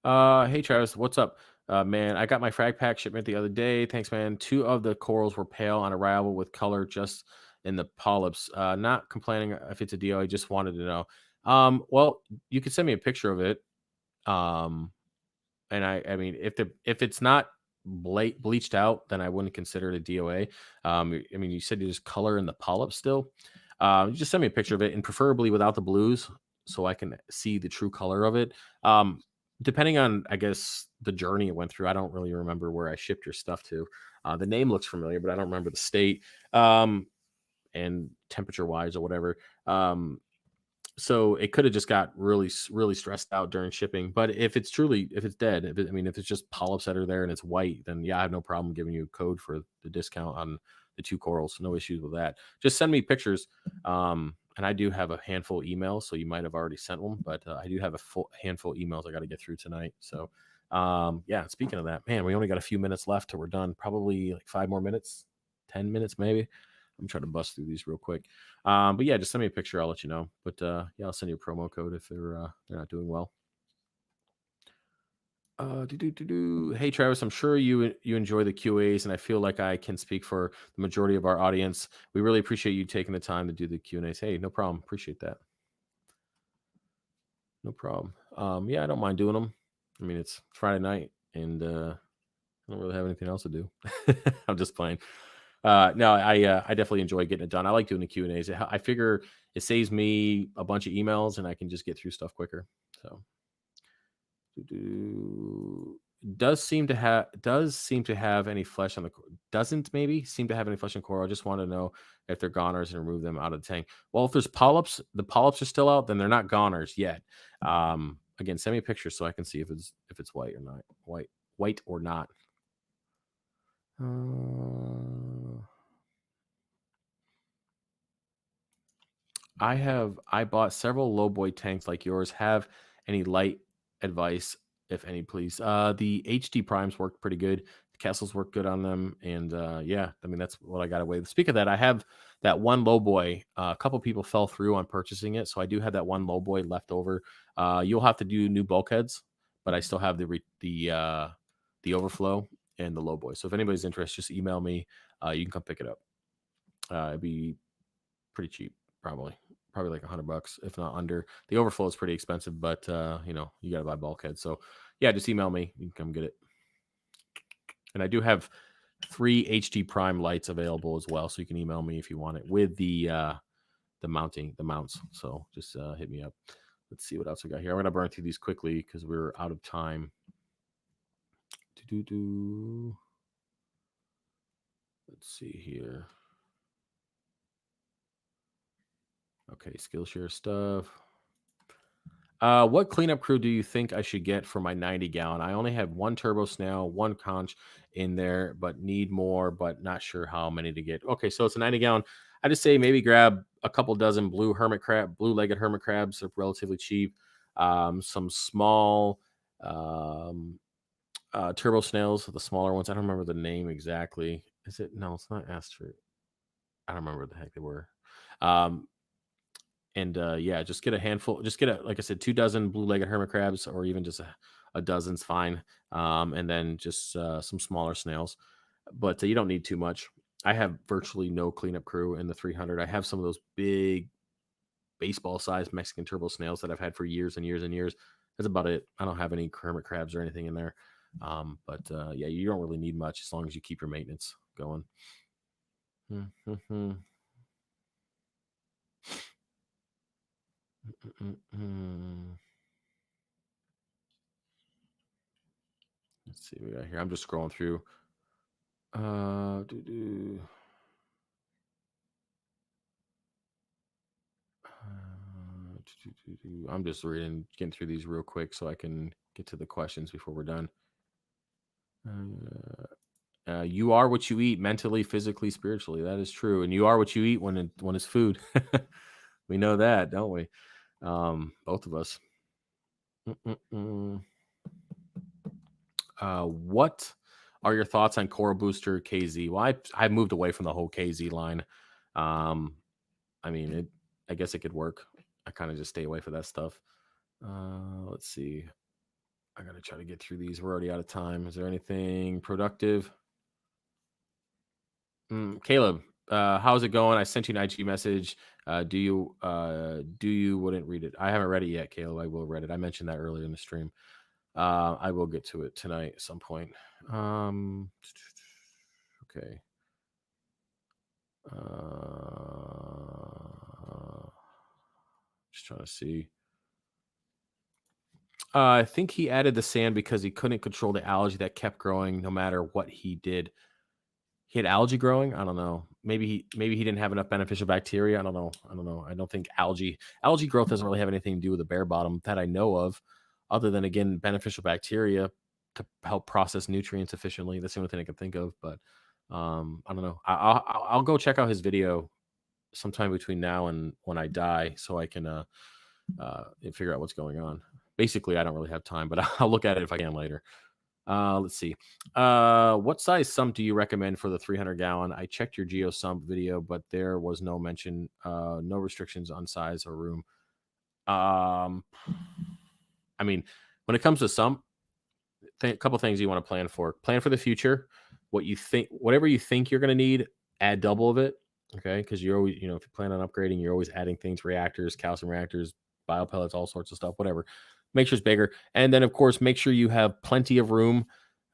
Hey Travis, what's up? Man, I got my frag pack shipment the other day. Thanks, man. 2 of the corals were pale on arrival with color just in the polyps. Not complaining if it's a deal. I just wanted to know. Well, you could send me a picture of it. Um, and I mean, if it's not bleached out, then I wouldn't consider it a DOA. I mean, you said there's color in the polyp still. Just send me a picture of it, and preferably without the blues, so I can see the true color of it. Depending on, I guess, the journey it went through, I don't really remember where I shipped your stuff to. The name looks familiar, but I don't remember the state, and temperature wise or whatever. So it could have just got really stressed out during shipping. But if it's dead, I mean, if it's just polyps that are there and it's white, then yeah, I have no problem giving you a code for the discount on the 2 corals. No issues with that. Just send me pictures. And I do have a handful of emails, so you might have already sent one, but I do have a full handful of emails I got to get through tonight. So yeah, speaking of that, man, we only got a few minutes left till we're done. Probably like 5 more minutes, 10 minutes maybe. I'm trying to bust through these real quick. But yeah, just send me a picture. I'll let you know. But yeah, I'll send you a promo code if they're not doing well. Hey Travis, I'm sure you enjoy the QAs, and I feel like I can speak for the majority of our audience. We really appreciate you taking the time to do the Q&As. Hey, no problem. Appreciate that. No problem. Yeah, I don't mind doing them. I mean, it's Friday night, and I don't really have anything else to do. I'm just playing. No, I definitely enjoy getting it done. I like doing the Q&As. I figure it saves me a bunch of emails, and I can just get through stuff quicker. So does seem to have any flesh on the doesn't maybe seem to have any flesh on coral. I just want to know if they're goners and remove them out of the tank. Well, if there's polyps, the polyps are still out, then they're not goners yet. Again, send me a picture so I can see if it's white or not. White or not. I bought several lowboy tanks like yours. Have any light advice, if any, please? The HD primes worked pretty good. The Kessels work good on them, and yeah, I mean that's what I got away with. Speak of that, I have that one lowboy. A couple people fell through on purchasing it, so I do have that one lowboy left over. You'll have to do new bulkheads, but I still have the overflow and the lowboy. So if anybody's interested, just email me. You can come pick it up. It'd be pretty cheap, probably like $100, if not under. The overflow is pretty expensive, but you know, you got to buy bulkhead. So yeah, just email me. You can come get it. And I do have 3 HD Prime lights available as well, so you can email me if you want it with the mounts. So just hit me up. Let's see what else we got here. I'm gonna burn through these quickly because we're out of time. Let's see here. Okay, Skillshare stuff. What cleanup crew do you think I should get for my 90 gallon? I only have 1 turbo snail, 1 conch in there, but need more, but not sure how many to get. Okay, so it's a 90 gallon. I just say maybe grab a couple dozen blue-legged hermit crabs. They're relatively cheap. Some small turbo snails, the smaller ones. I don't remember the name exactly. Is it? No, it's not Astrid. I don't remember what the heck they were. And yeah, just get a handful. Just get like I said, 2 dozen blue-legged hermit crabs, or even just a dozen's fine. And then just some smaller snails, but you don't need too much. I have virtually no cleanup crew in the 300. I have some of those big baseball-sized Mexican turbo snails that I've had for years and years and years. That's about it. I don't have any hermit crabs or anything in there. But yeah, you don't really need much as long as you keep your maintenance going. Let's see what we got here. I'm just scrolling through. I'm just getting through these real quick so I can get to the questions before we're done. You are what you eat, mentally, physically, spiritually. That is true. And you are what you eat when it's food. We know that, don't we? Both of us. What are your thoughts on Coral Booster KZ? Well, I moved away from the whole KZ line. I mean, I guess it could work. I kind of just stay away from that stuff. Let's see. I got to try to get through these. We're already out of time. Is there anything productive? Caleb, how's it going? I sent you an IG message. Do you wouldn't read it? I haven't read it yet, Caleb. I will read it. I mentioned that earlier in the stream. I will get to it tonight at some point. Okay. Just trying to see. I think he added the sand because he couldn't control the algae that kept growing no matter what he did. He had algae growing. I don't know. Maybe he didn't have enough beneficial bacteria. I don't know. I don't think algae growth doesn't really have anything to do with the bare bottom that I know of, other than, again, beneficial bacteria to help process nutrients efficiently. That's the only thing I can think of. But I don't know. I'll go check out his video sometime between now and when I die, so I can figure out what's going on. Basically, I don't really have time, but I'll look at it if I can later. Let's see. What size sump do you recommend for the 300-gallon? I checked your Geo sump video, but there was no mention, no restrictions on size or room. I mean, when it comes to sump, a couple things you want to plan for. Plan for the future. Whatever you think you're going to need, add double of it. Okay, because you're always, if you plan on upgrading, you're always adding things: reactors, calcium reactors, biopellets, all sorts of stuff. Whatever. Make sure it's bigger. And then, of course, make sure you have plenty of room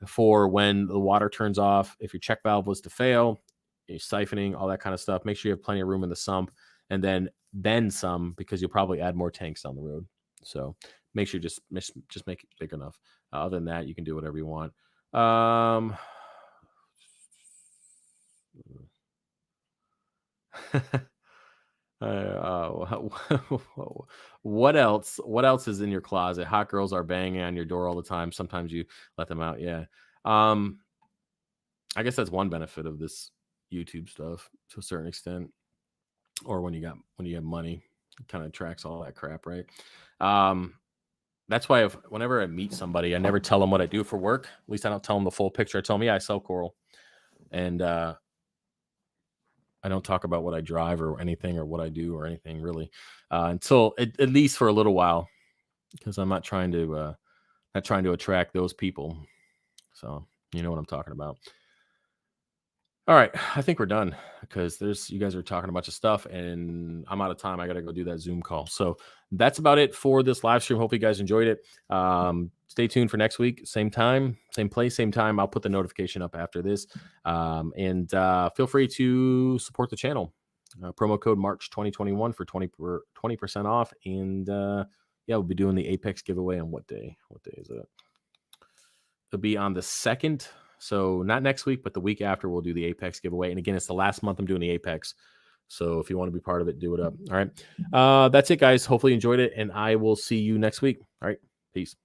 for when the water turns off. If your check valve was to fail, you're siphoning, all that kind of stuff. Make sure you have plenty of room in the sump, and then some, because you'll probably add more tanks down the road. So make sure just make it big enough. Other than that, you can do whatever you want. What else is in your closet? Hot girls are banging on your door all the time. Sometimes you let them out. Yeah. I guess that's one benefit of this YouTube stuff to a certain extent, or when you have money, it kind of tracks all that crap, right? That's why whenever I meet somebody, I never tell them what I do for work. At least I don't tell them the full picture. I tell them, yeah, I sell coral, and I don't talk about what I drive or anything or what I do or anything really until at least for a little while, because I'm not trying to attract those people. So you know what I'm talking about. All right, I think we're done because you guys are talking a bunch of stuff and I'm out of time. I got to go do that Zoom call. So that's about it for this live stream. Hopefully you guys enjoyed it. Stay tuned for next week. Same time, same place, same time. I'll put the notification up after this. And feel free to support the channel. Promo code March 2021 for 20% off. And yeah, we'll be doing the Apex giveaway on what day? What day is it? It'll be on the 2nd. So not next week, but the week after, we'll do the Apex giveaway. And again, it's the last month I'm doing the Apex. So if you want to be part of it, do it up. All right. That's it, guys. Hopefully you enjoyed it. And I will see you next week. All right. Peace.